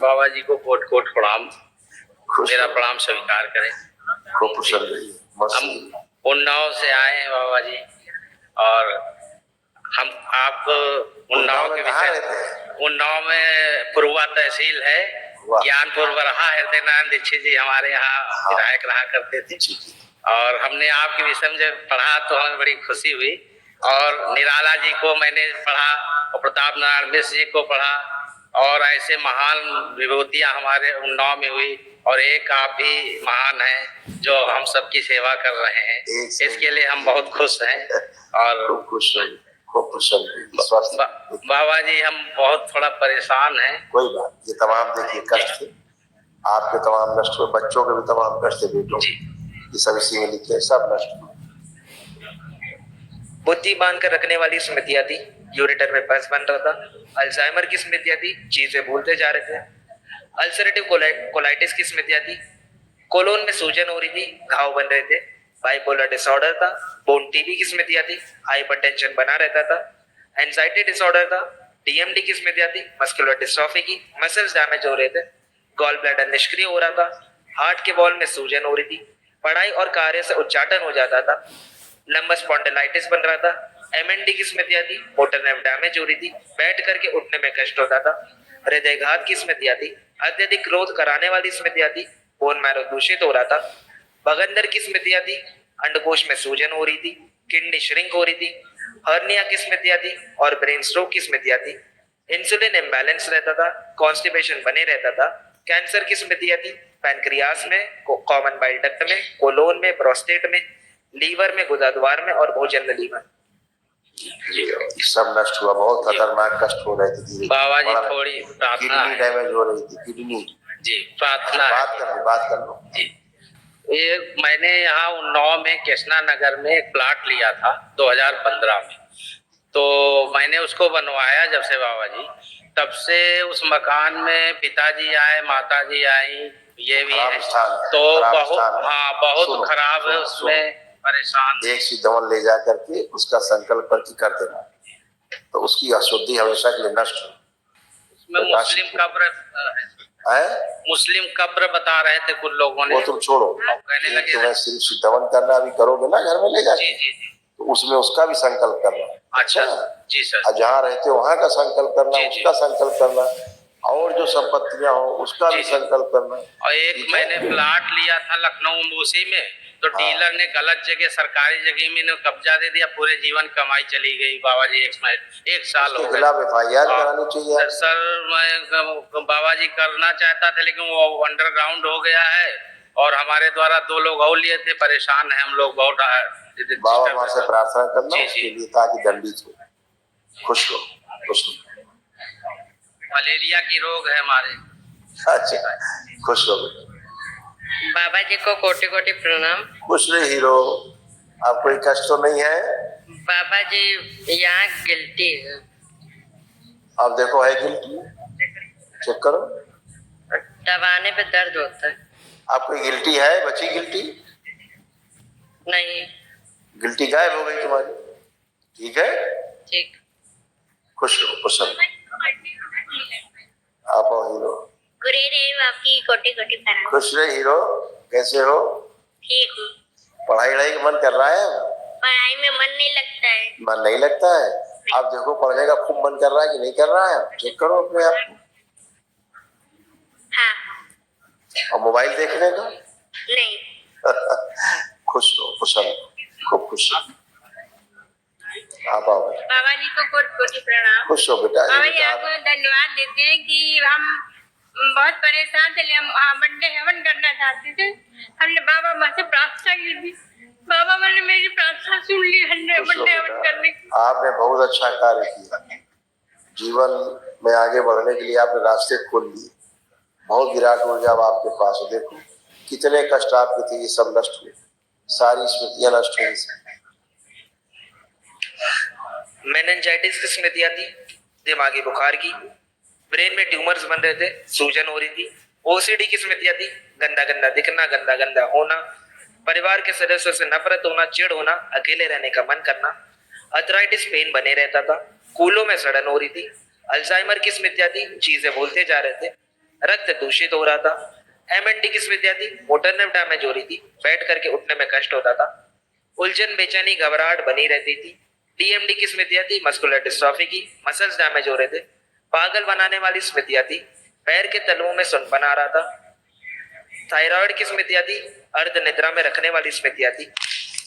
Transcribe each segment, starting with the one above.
बाबा जी को coat coat प्रणाम। मेरा प्रणाम स्वीकार करें। खूब कुशल रहिए। हम उन्नाव से आए हैं बाबा जी, और हम आप उन्नाव के विषय, उन्नाव में पुरवा तहसील है, ज्ञानपुर बरहा। हृदय नारायण दीक्षित जी हमारे यहाँ विधायक रहा करते थे, और हमने आपके विषय में जब पढ़ा तो हमें बड़ी खुशी हुई। और निराला जी को मैंने पढ़ा, और प्रताप नारायण मिश्र जी को पढ़ा, और ऐसे महान विभूतियां हमारे उन्नाव में हुई, और एक आप भी महान हैं जो हम सबकी सेवा कर रहे हैं। इसके लिए हम बहुत खुश हैं और खुश रहिए, खूब कुशल रहिए। बाबा जी हम बहुत थोड़ा परेशान हैं। कोई बात, ये तमाम देखिए कष्ट थे आपके, तमाम नष्ट हुए, बच्चों के भी तमाम कष्ट थे, बेटों ये सब इसी में लिखे, सब नष्ट हुए। बुद्धि बांध कर रखने वाली स्मृतियां थी, यूरेटर में पस बन रहा था। अल्जाइमर की स्मृतियां थी, चीजें भूलते जा रहे थे। अल्सरेटिव कोलाइटिस की स्मृतियां थी, कोलोन में सूजन हो रही थी, घाव बन रहे थे। बाइपोलर डिसऑर्डर था, बोन टीबी की स्मृतियां थी, हाइपरटेंशन बना रहता था। एंजाइटी डिसऑर्डर था, डीएमडी की स्मृतियां थी, मस्कुलर डिस्ट्रॉफी की, मसल्स डैमेज हो रहे थे। गॉल ब्लैडर निष्क्रिय हो रहा था, हार्ट के वॉल में सूजन हो रही थी, पढ़ाई और कार्य से उच्चाटन हो जाता था। लंबस स्पॉन्डिलाइटिस बन रहा था। एमएनडी की स्मृतियां थी, मोटर नर्व डैमेज हो रही थी, बैठ करके उठने में कष्ट होता था। हृदयघात की स्मृतियां थी, अत्यधिक क्रोध कराने वाली स्मृतियां थी, बोन मैरो दूषित हो रहा था। बगंदर की स्मृतियां थी, अंडकोश में सूजन हो रही थी, किडनी श्रिंक हो रही थी। हर्निया की स्मृतियां थी और ब्रेन स्ट्रोक की स्मृतियां थी। इंसुलिन इम्बैलेंस रहता था, कॉन्स्टिपेशन बने रहता था। कैंसर की स्मृतियां थी, पैनक्रियास में, कॉमन बाइल डक्ट में, कोलोन में, प्रोस्टेट में, लीवर में, गुदाद्वार में और भोजन नली में। सब नष्ट हुआ, बहुत खतरनाक कष्ट हो रहे थे धीरे। बाबा जी थोड़ी प्रार्थना, किडनी डैमेज हो रही थी, किडनी जी प्रार्थना, बात कर लो जी। ये मैंने यहाँ उन्नाव में कृष्णा नगर में एक प्लाट लिया था 2015 में, तो मैंने उसको बनवाया जब से बाबा जी, तब से उस मकान में पिताजी आए, माताजी आई, ये भी है, तो बहुत खराब है, उसमें परेशान। एक सिद्धवन ले जा करके उसका संकल्प कर देना, तो उसकी अशुद्धि हमेशा के लिए नष्ट हो। उसमें मुस्लिम कब्र है, मुस्लिम कब्र बता रहे थे कुछ लोगों ने। वो तुम छोड़ो, कहने लगे तुम्हें सिर्फ सिद्धवन करना अभी करोगे ना घर में ले जाके, तो उसमें उसका भी संकल्प करना। अच्छा जी सर। जहाँ रहते हो वहाँ का संकल्प करना, उसका संकल्प करना, और जो संपत्तियां हो उसका भी संकल्प करना। और एक मैंने प्लाट लिया था लखनऊ मूसी में, तो डीलर ने गलत जगह, सरकारी जगह में कब्जा दे दिया, पूरे जीवन कमाई चली गई बाबा जी। एक साल हो गया। खिलाफ एफआईआर करानी चाहिए सर। मैं बाबा जी करना चाहता था, लेकिन वो अंडरग्राउंड हो गया है, और हमारे द्वारा 2 लोग और लिए थे, परेशान है हम लोग बहुत। बाबा माँ से प्रार्थना करना उसके लिए, ताकि दंडित हो, खुश हो, खुश हो। मलेरिया की रोग है हमारे। अच्छा, खुश हो बाबा जी को कोटि कोटि प्रणाम। खुश रहे हीरो, आप कोई कष्ट तो नहीं है? बाबा जी यहाँ गिल्टी है। आप देखो है गिल्टी, चेक करो, दबाने पे दर्द होता है। आप कोई गिल्टी है? बची गिल्टी नहीं, गिल्टी गायब हो गई तुम्हारी। ठीक है, ठीक। खुश रहो, खुश रहो। आप हो हीरो। गुरुदेव आपकी कोटि कोटि प्रणाम। खुश रहे हीरो, कैसे हो? ठीक हूँ। पढ़ाई वढ़ाई का मन कर रहा है? पढ़ाई में मन नहीं लगता है। मन नहीं लगता है? आप देखो पढ़ने का खूब मन कर रहा है कि नहीं कर रहा है, चेक करो अपने आप को। हाँ। और मोबाइल देखने का नहीं। खुश रहो, खुश रहो, खूब खुश रहो। आप आओ बाबा जी को कोटि कोटि प्रणाम। खुश हो बेटा। बाबा जी आपको धन्यवाद देते हैं कि हम बहुत परेशान थे, हम बर्थडे हेवन करना चाहते थे। हमने बाबा माँ से प्रार्थना की थी, बाबा माँ ने मेरी प्रार्थना सुन ली, बर्थडे हेवन करने की। आपने बहुत अच्छा कार्य किया, जीवन में आगे बढ़ने के लिए आपने रास्ते खोल लिए। बहुत विराट ऊर्जा आपके पास है। देखो कितने कष्ट आपके थे, ये सब नष्ट हुए, सारी स्मृतियां नष्ट हुई। मेनिंजाइटिस की स्मृतियां थी, दिमागी बुखार की, ब्रेन में ट्यूमर्स बन रहे थे, सूजन हो रही थी। ओसीडी की स्मृतियां थी, गंदा गंदा दिखना, गंदा गंदा होना, परिवार के सदस्यों से नफरत होना, चिढ़ होना, अकेले रहने का मन करना। अर्थराइटिस पेन बने रहता था, कूलों में सड़न हो रही थी। अल्जाइमर की स्मृतियां थी, चीजें भूलते जा रहे थे। रक्त दूषित हो रहा था। MND की समस्या थी, मोटर नर्व डैमेज हो रही थी, बैठ करके उठने में कष्ट होता था, उलझन बेचैनी घबराहट बनी रहती थी। DMD की समस्या थी, मस्कुलर डिस्ट्रॉफी की, मसल्स डैमेज हो रहे थे, पागल बनाने वाली समस्या थी, पैर के तलुओं में सुनपन आ रहा था। थायराइड की समस्या थी, अर्ध निद्रा में रखने वाली समस्या थी,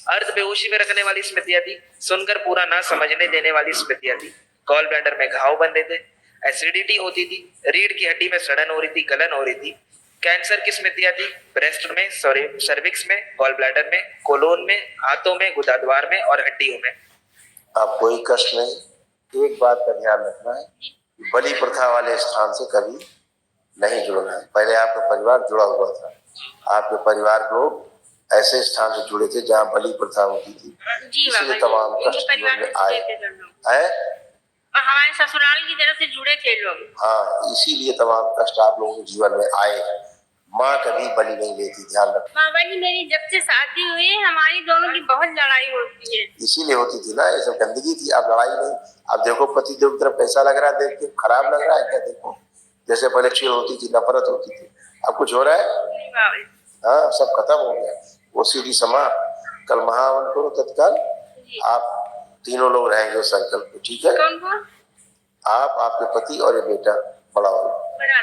अर्ध बेहोशी में रखने वाली समस्या थी, सुनकर पूरा ना समझने देने वाली समस्या थी, गॉल ब्लैडर में घाव बन रहे थे, एसिडिटी होती थी, रीढ़ की हड्डी में सड़न हो रही थी, गलन हो रही थी, कैंसर की समस्या थी, ब्रेस्ट में, सर्विक्स में, गॉल ब्लैडर में, कोलोन में, हाथों में, गुदाद्वार में और हड्डियों में। आप कोई कष्ट नहीं। एक बात का ध्यान रखना है, बलि प्रथा वाले स्थान से कभी नहीं जुड़ना है। पहले आपका परिवार जुड़ा हुआ था, आपके परिवार को ऐसे स्थान से जुड़े थे जहाँ बलि प्रथा होती थी, इसलिए तमाम कष्ट जीवन में आए हैं। और हमारे ससुराल की तरफ से जुड़े थे लोग। हाँ, इसीलिए तमाम कष्ट आप लोगों के जीवन में आए। माँ कभी बलि नहीं लेती, ध्यान रखना। बाबा जी मेरी जब से शादी हुई है हमारी दोनों की बहुत लड़ाई होती है। इसीलिए होती थी ना, ये सब गंदगी थी, अब लड़ाई नहीं। अब देखो पति देव की तरफ पैसा लग रहा है, देख के खराब लग रहा है क्या? देखो जैसे पहले चिड़ होती थी, नफरत होती थी, अब कुछ हो रहा है? नहीं बाबा जी। हाँ, सब खत्म हो गया। वो सीधी समाप्त। कल महावन करो तत्काल, आप तीनों लोग रहेंगे उस संकल्प में, ठीक है? कौन कौन? आप, आपके पति और ये बेटा बड़ा वाला। बड़ा